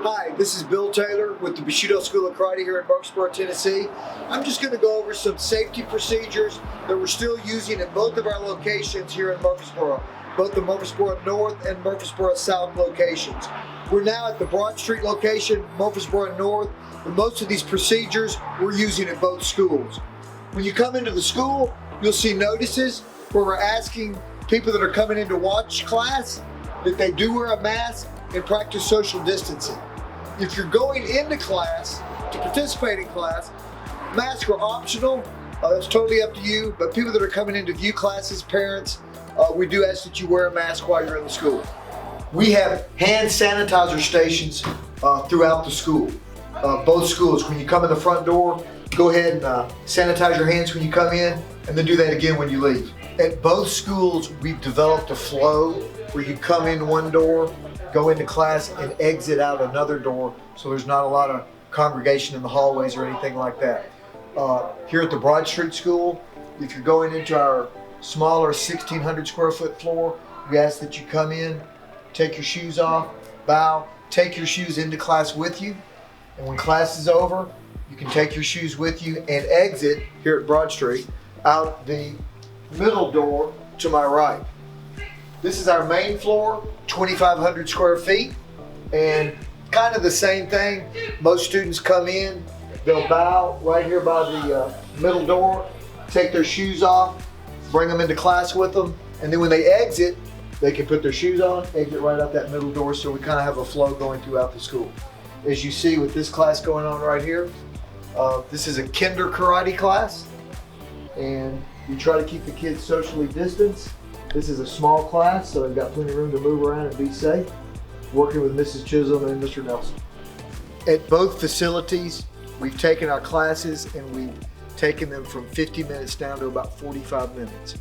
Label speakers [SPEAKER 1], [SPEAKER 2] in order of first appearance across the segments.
[SPEAKER 1] Hi, this is Bill Taylor with the Bushido School of Karate here in Murfreesboro, Tennessee. I'm just going to go over some safety procedures that we're still using at both of our locations here in Murfreesboro, both the Murfreesboro North and Murfreesboro South locations. We're now at the Broad Street location, Murfreesboro North, and most of these procedures we're using at both schools. When you come into the school, you'll see notices where we're asking people that are coming in to watch class that they do wear a mask and practice social distancing. If you're going into class to participate in class, masks are optional. That's totally up to you, but people that are coming in to view classes, parents, we do ask that you wear a mask while you're in the school. We have hand sanitizer stations throughout the school. Both schools, when you come in the front door, go ahead and sanitize your hands when you come in, and then do that again when you leave. At both schools, we've developed a flow where you come in one door, go into class, and exit out another door, so there's not a lot of congregation in the hallways or anything like that. Here at the Broad Street School, if you're going into our smaller 1,600 square foot floor, we ask that you come in, take your shoes off, bow, take your shoes into class with you, and when class is over, you can take your shoes with you and exit here at Broad Street out the middle door to my right. This is our main floor, 2,500 square feet, and kind of the same thing. Most students come in, they'll bow right here by the middle door, take their shoes off, bring them into class with them, and then when they exit, they can put their shoes on, exit right out that middle door, so we kind of have a flow going throughout the school. As you see with this class going on right here, this is a kinder karate class, and we try to keep the kids socially distanced. This is a small class, so they've got plenty of room to move around and be safe, working with Mrs. Chisholm and Mr. Nelson. At both facilities, we've taken our classes and we've taken them from 50 minutes down to about 45 minutes.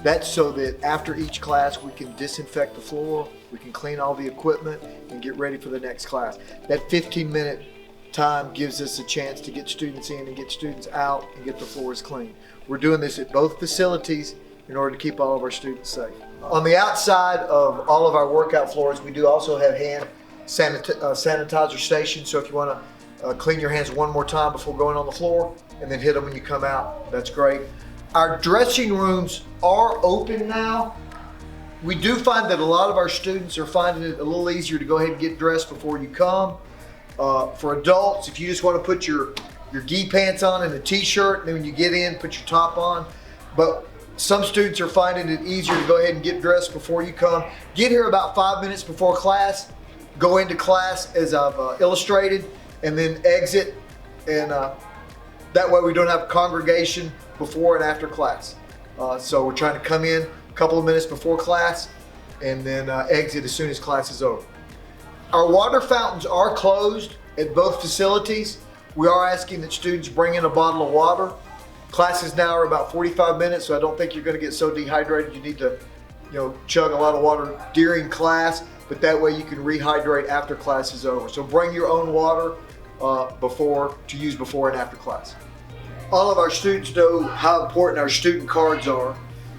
[SPEAKER 1] That's so that after each class, we can disinfect the floor, we can clean all the equipment, and get ready for the next class. That 15-minute time gives us a chance to get students in and get students out and get the floors clean. We're doing this at both facilities in order to keep all of our students safe. On the outside of all of our workout floors, we do also have hand sanitizer stations, so if you want to clean your hands one more time before going on the floor and then hit them when you come out, that's great. Our dressing rooms are open now. We do find that a lot of our students are finding it a little easier to go ahead and get dressed before you come. For adults, if you just want to put your gi pants on and a t-shirt, and then when you get in, put your top on. But some students are finding it easier to go ahead and get dressed before you come. Get here about 5 minutes before class, go into class as I've illustrated, and then exit, and that way we don't have a congregation before and after class. So we're trying to come in a couple of minutes before class and then exit as soon as class is over. Our water fountains are closed at both facilities. We are asking that students bring in a bottle of water. Classes now are about 45 minutes, so I don't think you're going to get so dehydrated you need to, chug a lot of water during class, but that way you can rehydrate after class is over. So bring your own water to use before and after class. All of our students know how important our student cards are,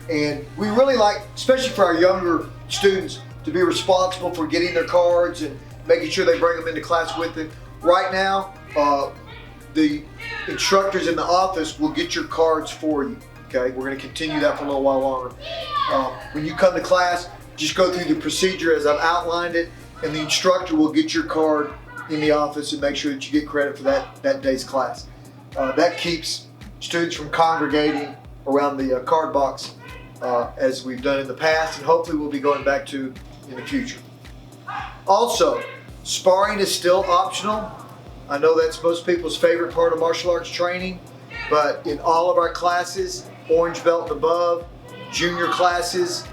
[SPEAKER 1] and we really like, especially for our younger students, to be responsible for getting their cards and making sure they bring them into class with them. Right now, the instructors in the office will get your cards for you, okay? We're gonna continue that for a little while longer. When you come to class, just go through the procedure as I've outlined it, and the instructor will get your card in the office and make sure that you get credit for that day's class. That keeps students from congregating around the card box as we've done in the past, and hopefully we'll be going back to in the future. Also, sparring is still optional. I know that's most people's favorite part of martial arts training, but in all of our classes, orange belt and above, junior classes,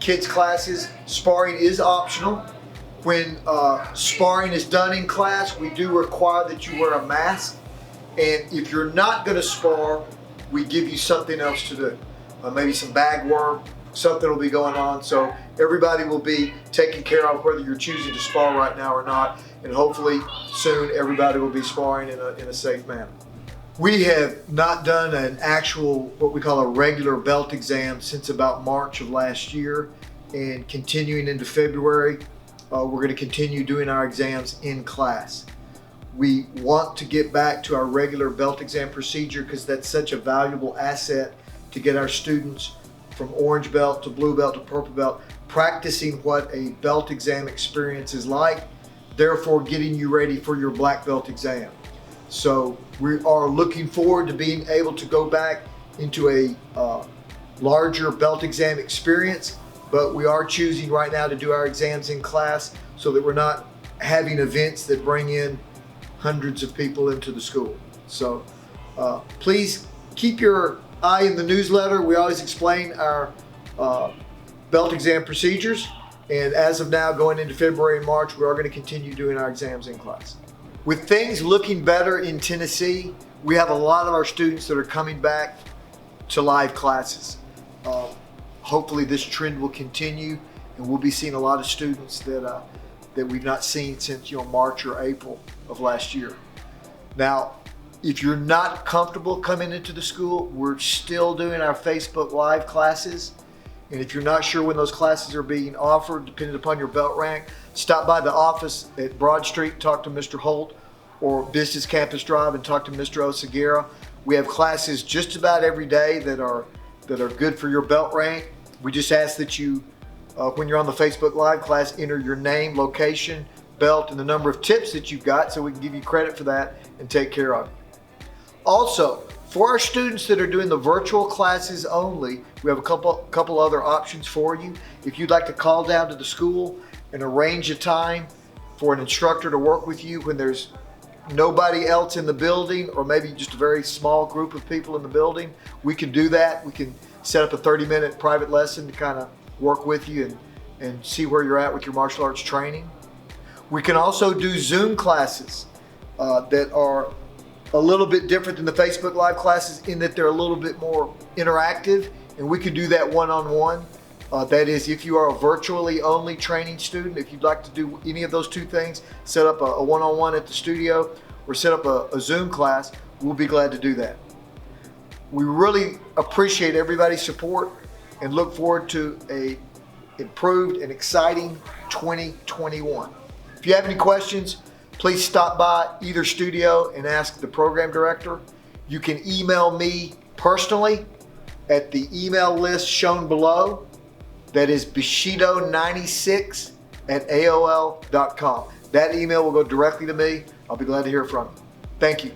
[SPEAKER 1] kids classes, sparring is optional. When sparring is done in class, we do require that you wear a mask. And if you're not going to spar, we give you something else to do. Maybe some bag work, something will be going on. So everybody will be taken care of whether you're choosing to spar right now or not. And hopefully soon everybody will be sparring in a safe manner. We have not done an actual, what we call a regular belt exam since about March of last year, and continuing into February. we're going to continue doing our exams in class. We want to get back to our regular belt exam procedure because that's such a valuable asset to get our students from orange belt to blue belt to purple belt practicing what a belt exam experience is like, therefore getting you ready for your black belt exam. So we are looking forward to being able to go back into a larger belt exam experience, but we are choosing right now to do our exams in class so that we're not having events that bring in hundreds of people into the school. So please keep your eye in the newsletter. We always explain our belt exam procedures, and as of now, going into February and March, we are going to continue doing our exams in class. With things looking better in Tennessee, we have a lot of our students that are coming back to live classes. Hopefully this trend will continue, and we'll be seeing a lot of students that we've not seen since March or April of last year. Now, if you're not comfortable coming into the school, we're still doing our Facebook Live classes. And if you're not sure when those classes are being offered, depending upon your belt rank, stop by the office at Broad Street, talk to Mr. Holt, or Business Campus Drive and talk to Mr. Oseguera. We have classes just about every day that are good for your belt rank. We just ask that you, when you're on the Facebook Live class, enter your name, location, belt, and the number of tips that you've got so we can give you credit for that and take care of you. Also, for our students that are doing the virtual classes only, we have a couple other options for you. If you'd like to call down to the school and arrange a time for an instructor to work with you when there's nobody else in the building, or maybe just a very small group of people in the building, we can do that. We can set up a 30-minute private lesson to kind of work with you and see where you're at with your martial arts training. We can also do Zoom classes that are a little bit different than the Facebook Live classes in that they're a little bit more interactive, and we can do that one-on-one. That is, if you are a virtually only training student, if you'd like to do any of those two things, set up a one-on-one at the studio or set up a Zoom class, we'll be glad to do that. We really appreciate everybody's support and look forward to a improved and exciting 2021. If you have any questions, please stop by either studio and ask the program director. You can email me personally at the email list shown below. That is Bushido96@AOL.com. That email will go directly to me. I'll be glad to hear from you. Thank you.